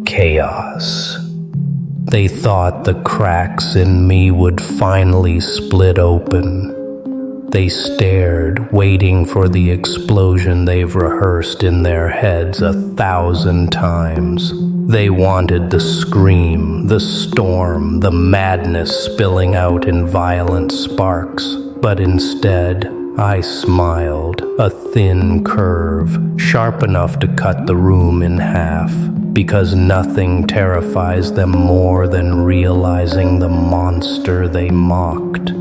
chaos. They thought the cracks in me would finally split open. They stared, waiting for the explosion they've rehearsed in their heads 1,000 times. They wanted the scream, the storm, the madness spilling out in violent sparks. But instead, I smiled, a thin curve, sharp enough to cut the room in half, because nothing terrifies them more than realizing the monster they mocked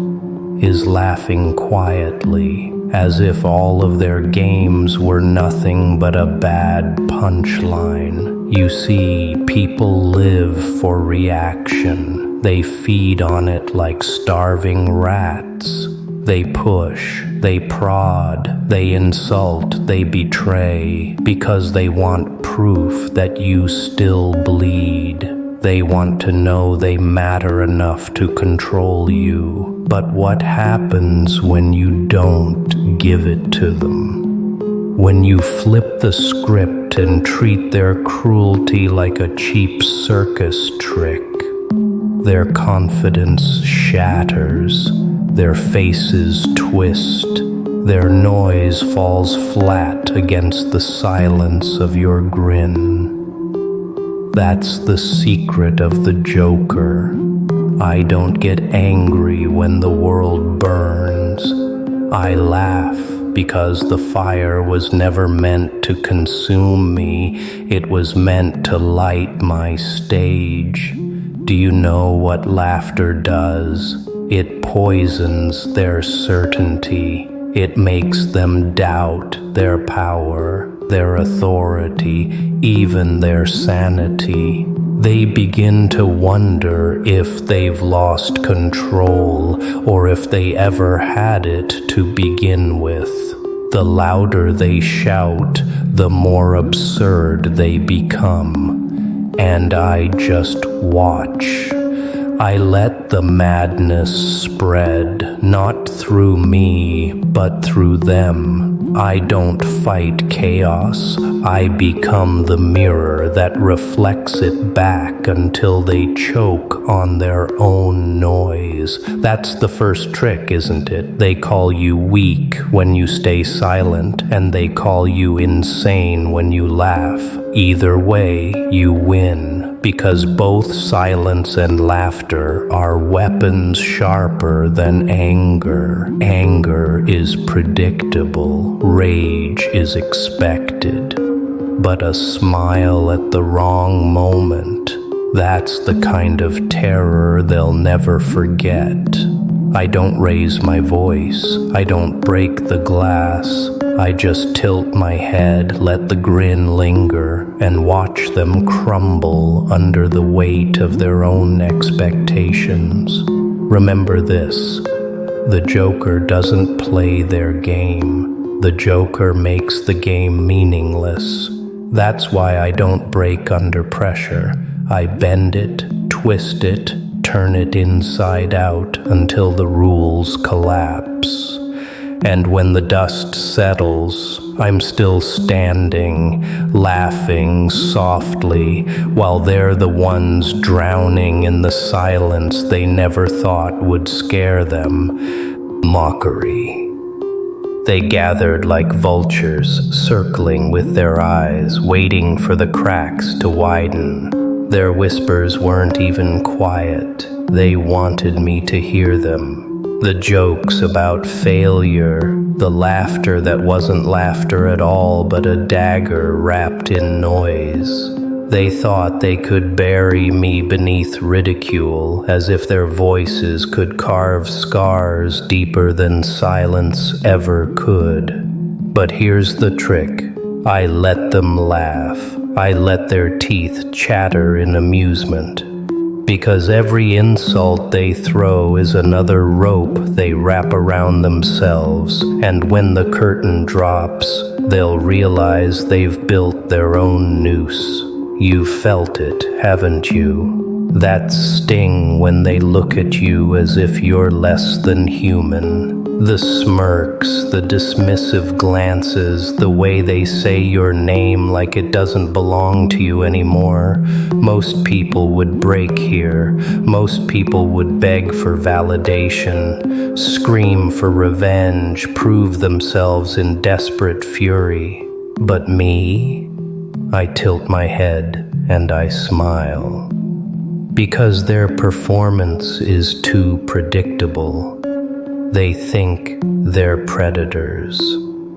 is laughing quietly, as if all of their games were nothing but a bad punchline. You see, people live for reaction. They feed on it like starving rats. They push, they prod, they insult, they betray, because they want proof that you still bleed. They want to know they matter enough to control you. But what happens when you don't give it to them? When you flip the script and treat their cruelty like a cheap circus trick, their confidence shatters, their faces twist, their noise falls flat against the silence of your grin. That's the secret of the Joker. I don't get angry when the world burns. I laugh because the fire was never meant to consume me. It was meant to light my stage. Do you know what laughter does? It poisons their certainty. It makes them doubt their power, their authority, even their sanity. They begin to wonder if they've lost control or if they ever had it to begin with. The louder they shout, the more absurd they become. And I just watch. I let the madness spread, not through me, but through them. I don't fight chaos. I become the mirror that reflects it back until they choke on their own noise. That's the first trick, isn't it? They call you weak when you stay silent, and they call you insane when you laugh. Either way, you win, because both silence and laughter are weapons sharper than anger. Anger is predictable, rage is expected, but a smile at the wrong moment, that's the kind of terror they'll never forget. I don't raise my voice, I don't break the glass. I just tilt my head, let the grin linger, and watch them crumble under the weight of their own expectations. Remember this, the Joker doesn't play their game. The Joker makes the game meaningless. That's why I don't break under pressure. I bend it, twist it, turn it inside out until the rules collapse. And when the dust settles, I'm still standing, laughing softly, while they're the ones drowning in the silence they never thought would scare them. Mockery. They gathered like vultures, circling with their eyes, waiting for the cracks to widen. Their whispers weren't even quiet. They wanted me to hear them. The jokes about failure, the laughter that wasn't laughter at all but a dagger wrapped in noise. They thought they could bury me beneath ridicule, as if their voices could carve scars deeper than silence ever could. But here's the trick. I let them laugh. I let their teeth chatter in amusement. Because every insult they throw is another rope they wrap around themselves, and when the curtain drops, they'll realize they've built their own noose. You've felt it, haven't you? That sting when they look at you as if you're less than human. The smirks, the dismissive glances, the way they say your name like it doesn't belong to you anymore. Most people would break here. Most people would beg for validation, scream for revenge, prove themselves in desperate fury. But me, I tilt my head and I smile. Because their performance is too predictable. They think they're predators,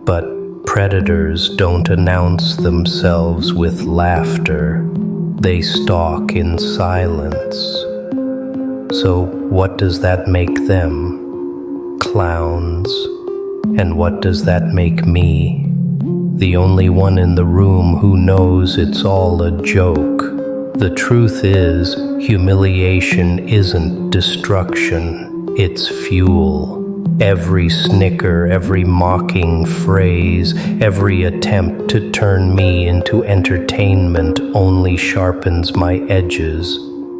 but predators don't announce themselves with laughter. They stalk in silence. So what does that make them? Clowns. And what does that make me? The only one in the room who knows it's all a joke. The truth is, humiliation isn't destruction, it's fuel. Every snicker, every mocking phrase, every attempt to turn me into entertainment only sharpens my edges.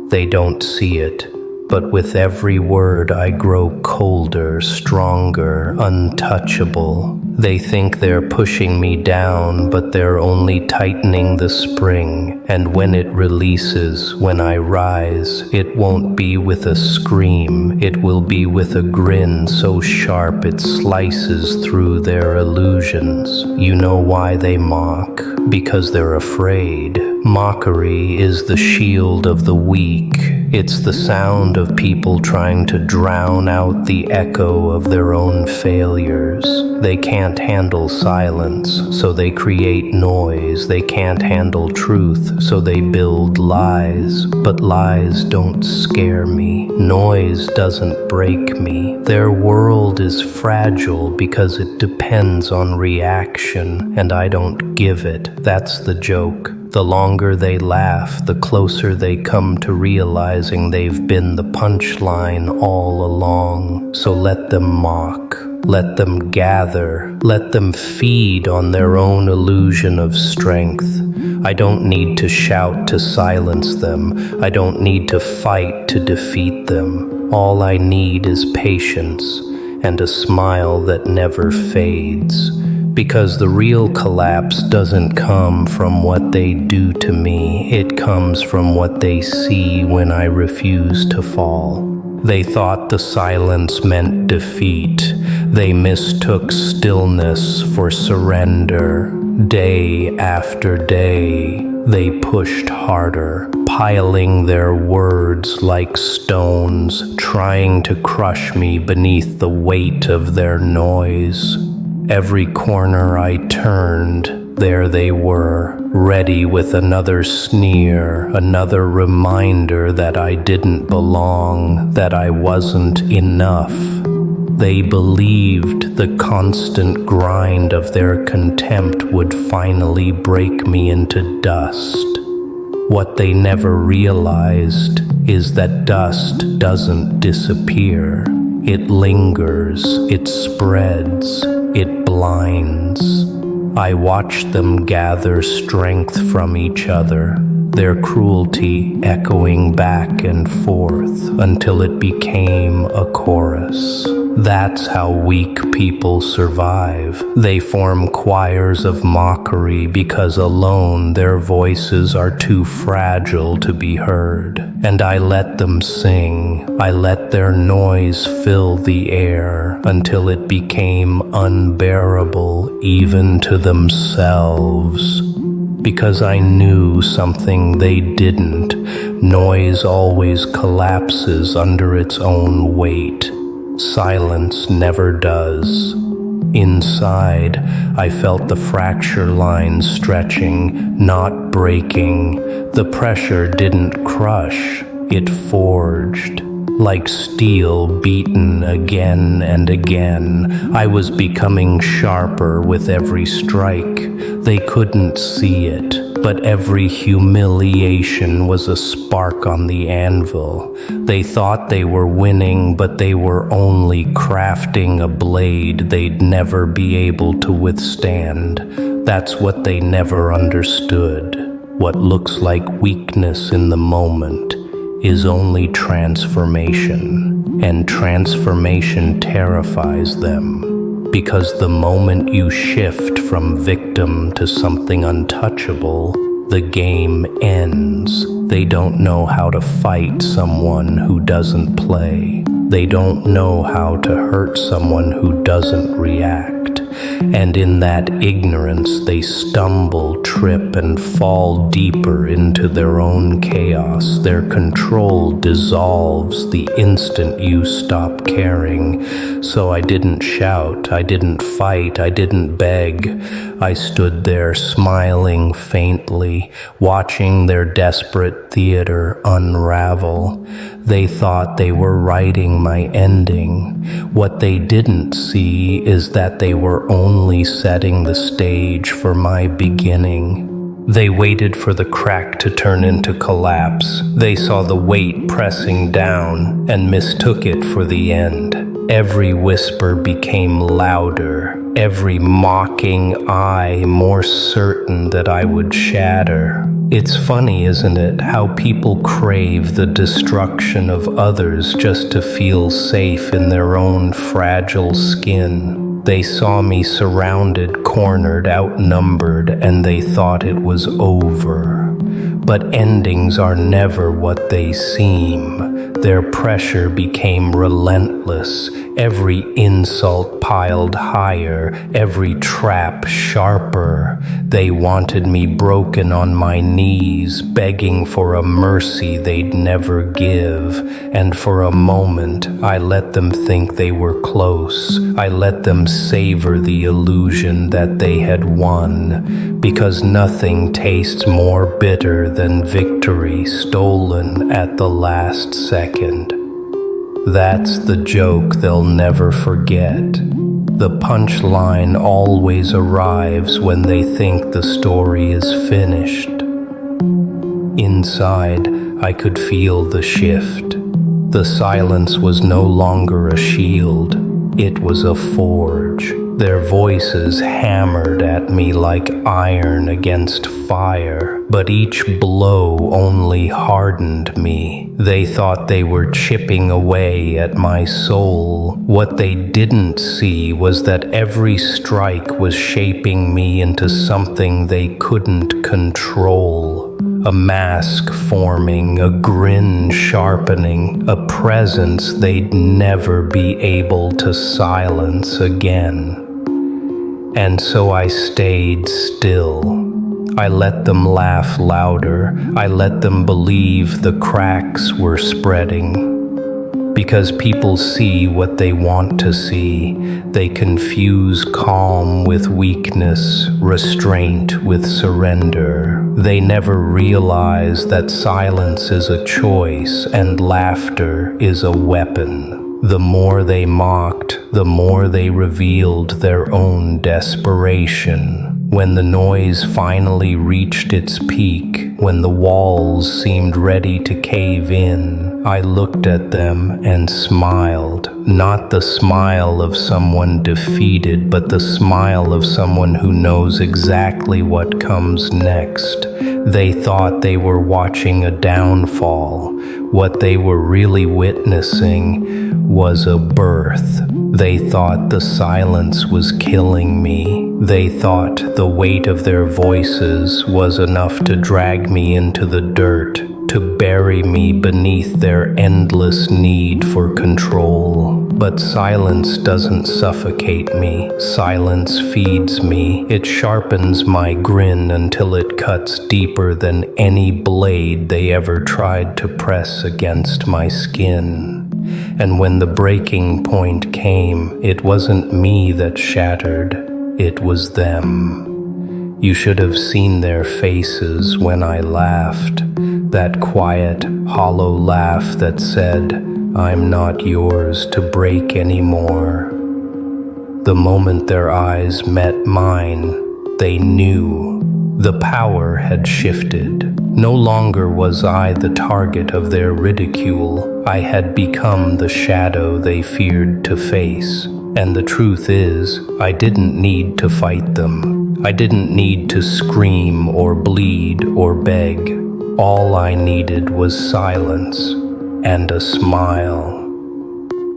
They don't see it, but with every word I grow colder, stronger, untouchable. They think they're pushing me down, but they're only tightening the spring. And when it releases, when I rise, it won't be with a scream. It will be with a grin so sharp it slices through their illusions. You know why they mock? Because they're afraid. Mockery is the shield of the weak. It's the sound of people trying to drown out the echo of their own failures. They can't handle silence, so they create noise. They can't handle truth, so they build lies. But lies don't scare me. Noise doesn't break me. Their world is fragile because it depends on reaction, and I don't give it. That's the joke. The longer they laugh, the closer they come to realizing they've been the punchline all along. So let them mock, let them gather, let them feed on their own illusion of strength. I don't need to shout to silence them. I don't need to fight to defeat them. All I need is patience and a smile that never fades. Because the real collapse doesn't come from what they do to me. It comes from what they see when I refuse to fall. They thought the silence meant defeat. They mistook stillness for surrender. Day after day, they pushed harder, piling their words like stones, trying to crush me beneath the weight of their noise. Every corner I turned, there they were, ready with another sneer, another reminder that I didn't belong, that I wasn't enough. They believed the constant grind of their contempt would finally break me into dust. What they never realized is that dust doesn't disappear. It lingers, it spreads, it blinds. I watched them gather strength from each other, their cruelty echoing back and forth until it became a chorus. That's how weak people survive. They form choirs of mockery because alone their voices are too fragile to be heard. And I let them sing. I let their noise fill the air until it became unbearable even to themselves. Because I knew something they didn't. Noise always collapses under its own weight. Silence never does. Inside, I felt the fracture lines stretching, not breaking. The pressure didn't crush, it forged. Like steel beaten again and again, I was becoming sharper with every strike. They couldn't see it, but every humiliation was a spark on the anvil. They thought they were winning, but they were only crafting a blade they'd never be able to withstand. That's what they never understood. What looks like weakness in the moment is only transformation. and transformation terrifies them, because the moment you shift from victim to something untouchable, the game ends. They don't know how to fight someone who doesn't play. They don't know how to hurt someone who doesn't react. And in that ignorance, they stumble, trip, and fall deeper into their own chaos. Their control dissolves the instant you stop caring. So I didn't shout, I didn't fight, I didn't beg. I stood there smiling faintly, watching their desperate theater unravel. They thought they were writing my ending. What they didn't see is that they were only setting the stage for my beginning. They waited for the crack to turn into collapse. They saw the weight pressing down and mistook it for the end. Every whisper became louder, every mocking eye more certain that I would shatter. It's funny, isn't it, how people crave the destruction of others just to feel safe in their own fragile skin. They saw me surrounded, cornered, outnumbered, and they thought it was over. But endings are never what they seem. Their pressure became relentless. Every insult piled higher, every trap sharper. They wanted me broken on my knees, begging for a mercy they'd never give. And for a moment, I let them think they were close. I let them savor the illusion that they had won, because nothing tastes more bitter than victory stolen at the last second. That's the joke they'll never forget. The punchline always arrives when they think the story is finished. Inside, I could feel the shift. The silence was no longer a shield. It was a forge. Their voices hammered at me like iron against fire, but each blow only hardened me. They thought they were chipping away at my soul. What they didn't see was that every strike was shaping me into something they couldn't control. A mask forming, a grin sharpening, a presence they'd never be able to silence again. And so I stayed still. I let them laugh louder. I let them believe the cracks were spreading. Because people see what they want to see. They confuse calm with weakness, restraint with surrender. They never realize that silence is a choice and laughter is a weapon. The more they mocked, the more they revealed their own desperation. When the noise finally reached its peak, when the walls seemed ready to cave in, I looked at them and smiled. Not the smile of someone defeated, but the smile of someone who knows exactly what comes next. They thought they were watching a downfall. What they were really witnessing was a birth. They thought the silence was killing me. They thought the weight of their voices was enough to drag me into the dirt, to bury me beneath their endless need for control. But silence doesn't suffocate me. Silence feeds me. It sharpens my grin until it cuts deeper than any blade they ever tried to press against my skin. And when the breaking point came, it wasn't me that shattered, it was them. You should have seen their faces when I laughed, that quiet, hollow laugh that said, "I'm not yours to break anymore." The moment their eyes met mine, they knew. The power had shifted. No longer was I the target of their ridicule. I had become the shadow they feared to face. And the truth is, I didn't need to fight them. I didn't need to scream or bleed or beg. All I needed was silence and a smile.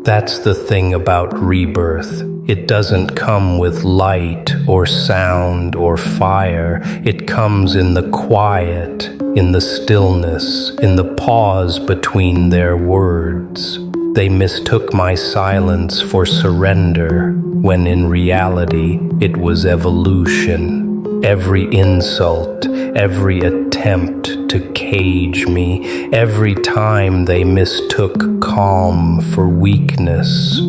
That's the thing about rebirth. It doesn't come with light or sound or fire. It comes in the quiet, in the stillness, in the pause between their words. They mistook my silence for surrender, when in reality it was evolution. Every insult, every attempt to cage me, every time they mistook calm for weakness.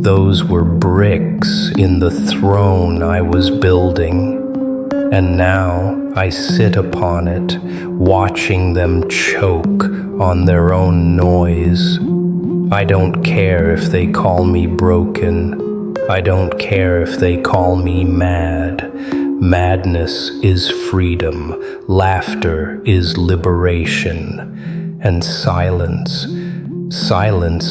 Those were bricks in the throne I was building. And now I sit upon it, watching them choke on their own noise. I don't care if they call me broken. I don't care if they call me mad. Madness is freedom. Laughter is liberation. And silence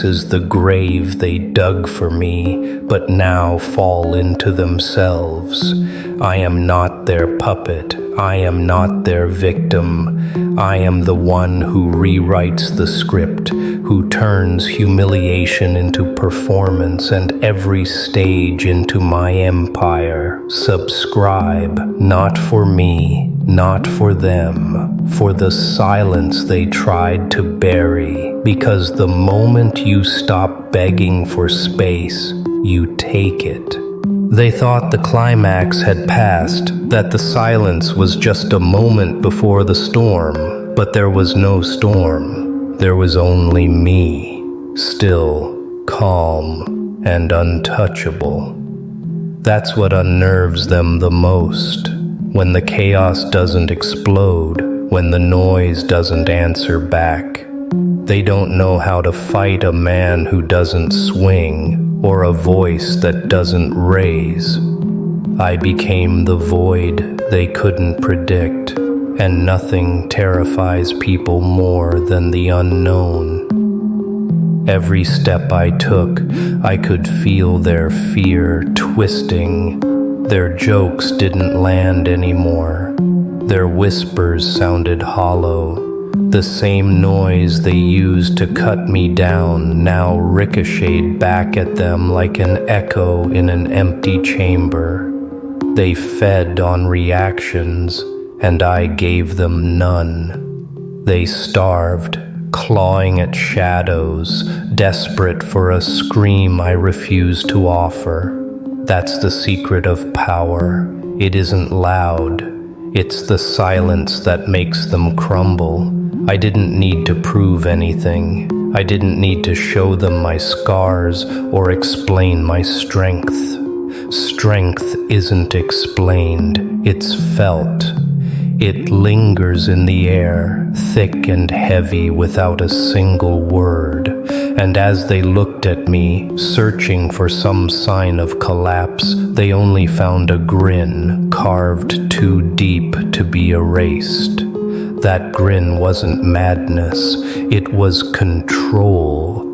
is the grave they dug for me, but now fall into themselves. I am not their puppet. I am not their victim. I am the one who rewrites the script, who turns humiliation into performance and every stage into my empire. Subscribe, not for me, not for them, for the silence they tried to bury, because the moment you stop begging for space, you take it. They thought the climax had passed, that the silence was just a moment before the storm, but there was no storm. There was only me, still, calm, and untouchable. That's what unnerves them the most. When the chaos doesn't explode, when the noise doesn't answer back. They don't know how to fight a man who doesn't swing, or a voice that doesn't raise. I became the void they couldn't predict, and nothing terrifies people more than the unknown. Every step I took, I could feel their fear twisting. Their jokes didn't land anymore. Their whispers sounded hollow. The same noise they used to cut me down now ricocheted back at them like an echo in an empty chamber. They fed on reactions, and I gave them none. They starved, clawing at shadows, desperate for a scream I refused to offer. That's the secret of power. It isn't loud. It's the silence that makes them crumble. I didn't need to prove anything. I didn't need to show them my scars or explain my strength. Strength isn't explained, it's felt. It lingers in the air, thick and heavy without a single word. And as they looked at me, searching for some sign of collapse, they only found a grin carved too deep to be erased. That grin wasn't madness, it was control.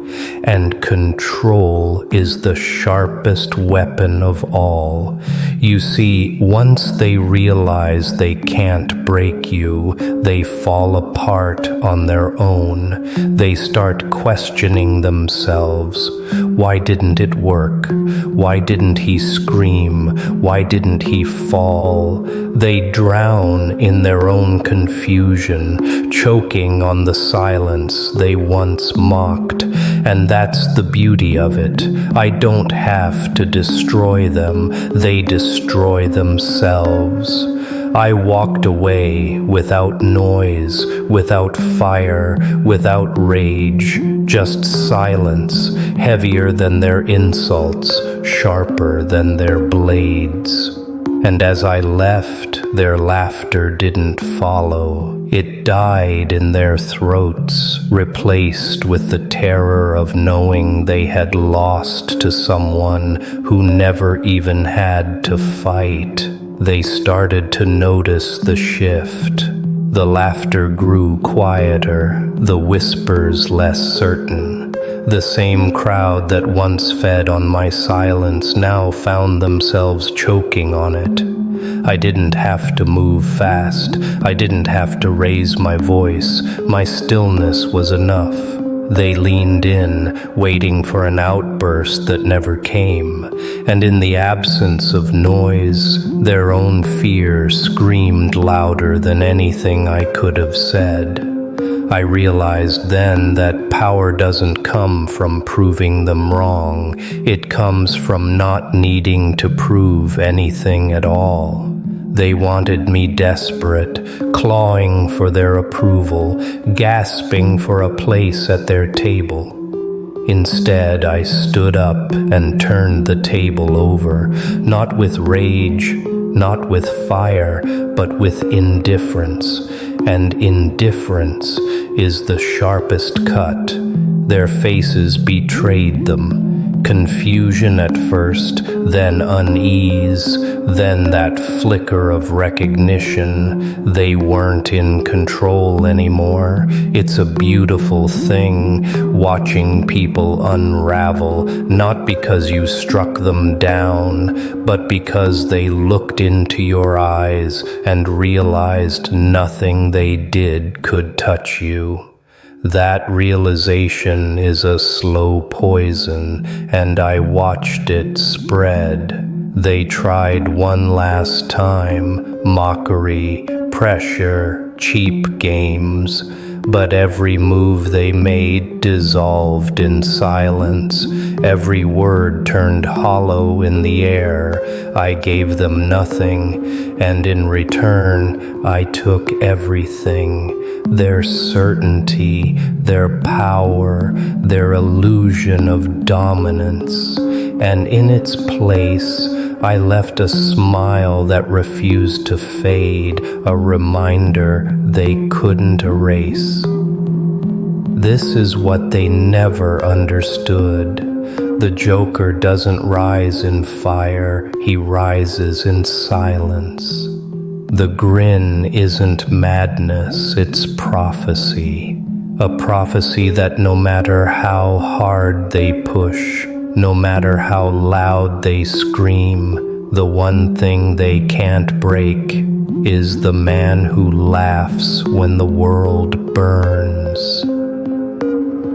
And control is the sharpest weapon of all. You see, once they realize they can't break you, they fall apart on their own. They start questioning themselves. Why didn't it work? Why didn't he scream? Why didn't he fall? They drown in their own confusion, choking on the silence they once mocked. And that's the beauty of it. I don't have to destroy them. They destroy themselves. I walked away without noise, without fire, without rage, just silence, heavier than their insults, sharper than their blades. And as I left, their laughter didn't follow. It died in their throats, replaced with the terror of knowing they had lost to someone who never even had to fight. They started to notice the shift. The laughter grew quieter, the whispers less certain. The same crowd that once fed on my silence now found themselves choking on it. I didn't have to move fast. I didn't have to raise my voice. My stillness was enough. They leaned in, waiting for an outburst that never came, and in the absence of noise, their own fear screamed louder than anything I could have said. I realized then that power doesn't come from proving them wrong. It comes from not needing to prove anything at all. They wanted me desperate, clawing for their approval, gasping for a place at their table. Instead, I stood up and turned the table over, not with rage, not with fire, but with indifference. And indifference is the sharpest cut. Their faces betrayed them. Confusion at first, then unease, then that flicker of recognition. They weren't in control anymore. It's a beautiful thing, watching people unravel, not because you struck them down, but because they looked into your eyes and realized nothing they did could touch you. That realization is a slow poison, and I watched it spread. They tried one last time, mockery, pressure, cheap games, but every move they made dissolved in silence. Every word turned hollow in the air. I gave them nothing, and in return I took everything. Their certainty, their power, their illusion of dominance. And in its place, I left a smile that refused to fade, a reminder they couldn't erase. This is what they never understood. The Joker doesn't rise in fire, he rises in silence. The grin isn't madness, it's prophecy. A prophecy that no matter how hard they push, no matter how loud they scream, the one thing they can't break is the man who laughs when the world burns.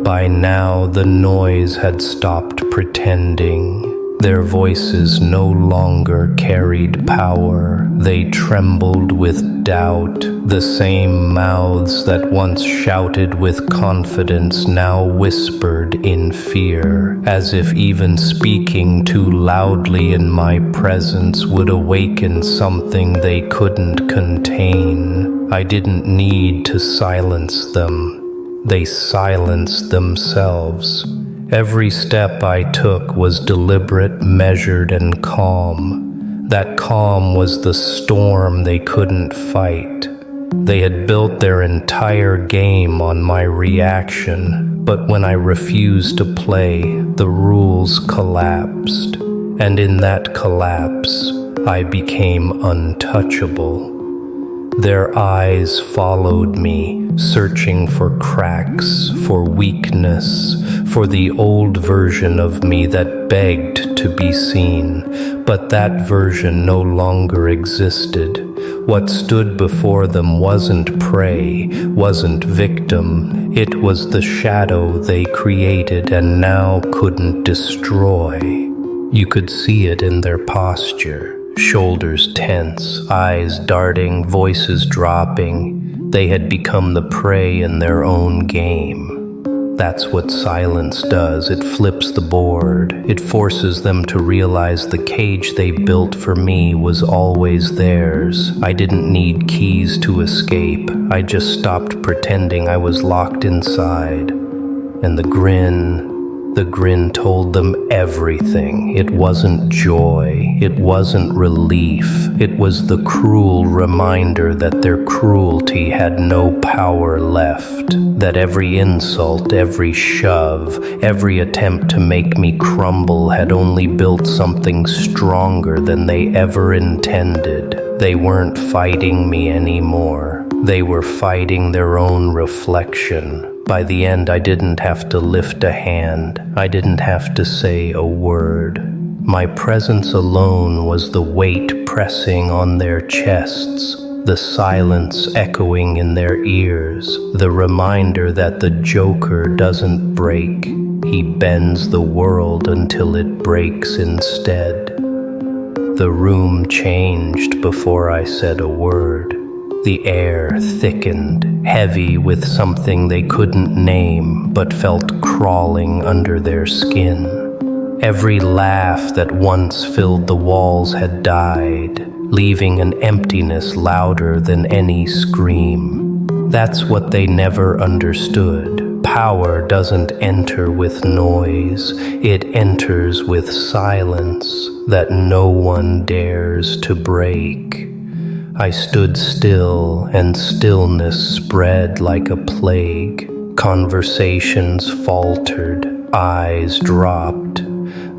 By now the noise had stopped pretending. Their voices no longer carried power. They trembled with doubt. The same mouths that once shouted with confidence now whispered in fear, as if even speaking too loudly in my presence would awaken something they couldn't contain. I didn't need to silence them. They silenced themselves. Every step I took was deliberate, measured, and calm. That calm was the storm they couldn't fight. They had built their entire game on my reaction, but when I refused to play, the rules collapsed. And in that collapse, I became untouchable. Their eyes followed me, searching for cracks, for weakness, for the old version of me that begged to be seen. But that version no longer existed. What stood before them wasn't prey, wasn't victim. It was the shadow they created and now couldn't destroy. You could see it in their posture. Shoulders tense, eyes darting, voices dropping. They had become the prey in their own game. That's what silence does. It flips the board. It forces them to realize the cage they built for me was always theirs. I didn't need keys to escape. I just stopped pretending I was locked inside. And the grin told them everything. It wasn't joy. It wasn't relief. It was the cruel reminder that their cruelty had no power left. That every insult, every shove, every attempt to make me crumble had only built something stronger than they ever intended. They weren't fighting me anymore. They were fighting their own reflection. By the end, I didn't have to lift a hand. I didn't have to say a word. My presence alone was the weight pressing on their chests, the silence echoing in their ears, the reminder that the Joker doesn't break, he bends the world until it breaks instead. The room changed before I said a word. The air thickened, heavy with something they couldn't name but felt crawling under their skin. Every laugh that once filled the walls had died, leaving an emptiness louder than any scream. That's what they never understood. Power doesn't enter with noise, it enters with silence that no one dares to break. I stood still, and stillness spread like a plague. Conversations faltered, eyes dropped.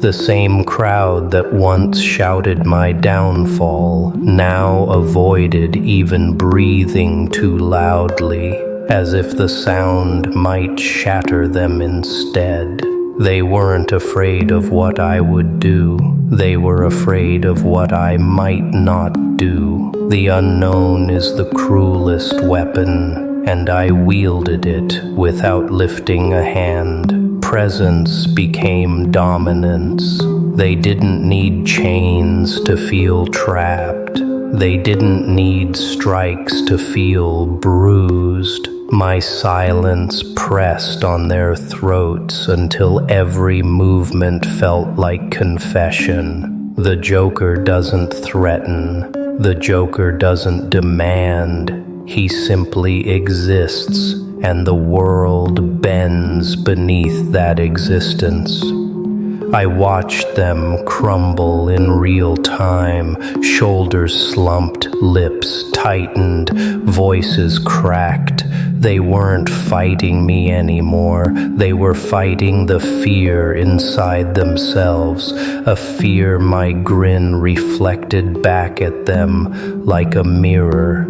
The same crowd that once shouted my downfall now avoided even breathing too loudly, as if the sound might shatter them instead. They weren't afraid of what I would do. They were afraid of what I might not do. The unknown is the cruelest weapon, and I wielded it without lifting a hand. Presence became dominance. They didn't need chains to feel trapped. They didn't need strikes to feel bruised. My silence pressed on their throats until every movement felt like confession. The Joker doesn't threaten. The Joker doesn't demand. He simply exists, and the world bends beneath that existence. I watched them crumble in real time, shoulders slumped, lips tightened, voices cracked. They weren't fighting me anymore. They were fighting the fear inside themselves, a fear my grin reflected back at them like a mirror.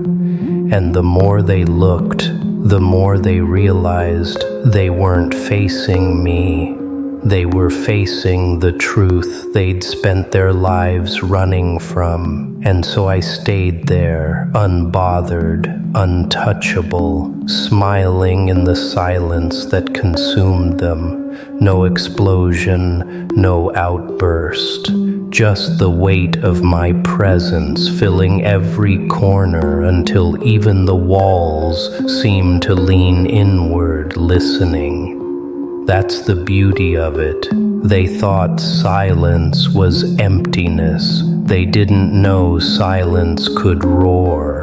And the more they looked, the more they realized they weren't facing me. They were facing the truth they'd spent their lives running from, and so I stayed there, unbothered, untouchable, smiling in the silence that consumed them. No explosion, no outburst, just the weight of my presence filling every corner until even the walls seemed to lean inward, listening. That's the beauty of it. They thought silence was emptiness. They didn't know silence could roar.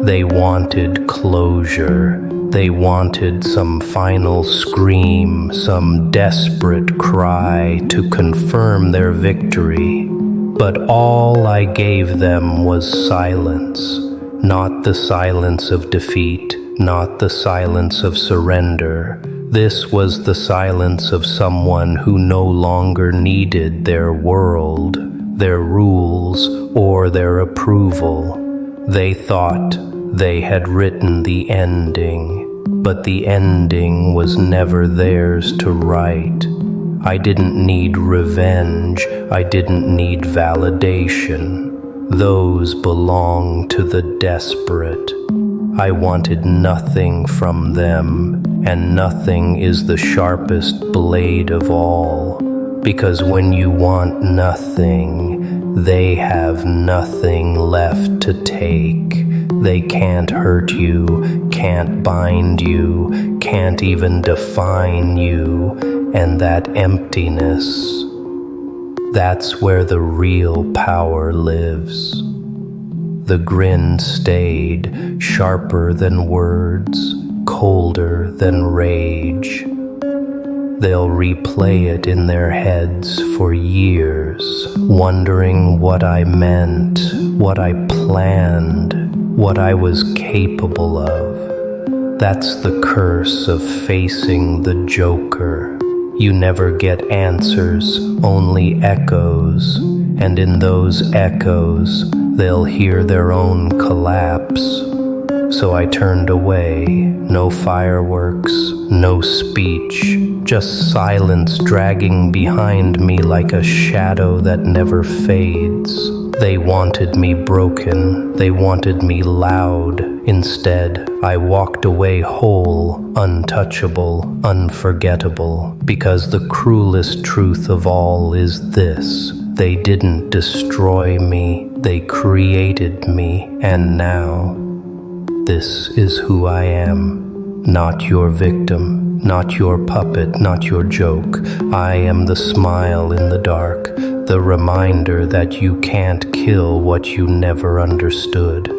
They wanted closure. They wanted some final scream, some desperate cry to confirm their victory. But all I gave them was silence. Not the silence of defeat, not the silence of surrender. This was the silence of someone who no longer needed their world, their rules, or their approval. They thought they had written the ending, but the ending was never theirs to write. I didn't need revenge. I didn't need validation. Those belong to the desperate. I wanted nothing from them, and nothing is the sharpest blade of all, because when you want nothing, they have nothing left to take. They can't hurt you, can't bind you, can't even define you, and that emptiness, that's where the real power lives. The grin stayed, sharper than words, colder than rage. They'll replay it in their heads for years, wondering what I meant, what I planned, what I was capable of. That's the curse of facing the Joker. You never get answers, only echoes, and in those echoes, they'll hear their own collapse. So I turned away, no fireworks, no speech, just silence dragging behind me like a shadow that never fades. They wanted me broken, they wanted me loud. Instead, I walked away whole, untouchable, unforgettable, because the cruelest truth of all is this: they didn't destroy me, they created me, and now, this is who I am. Not your victim, not your puppet, not your joke. I am the smile in the dark, the reminder that you can't kill what you never understood.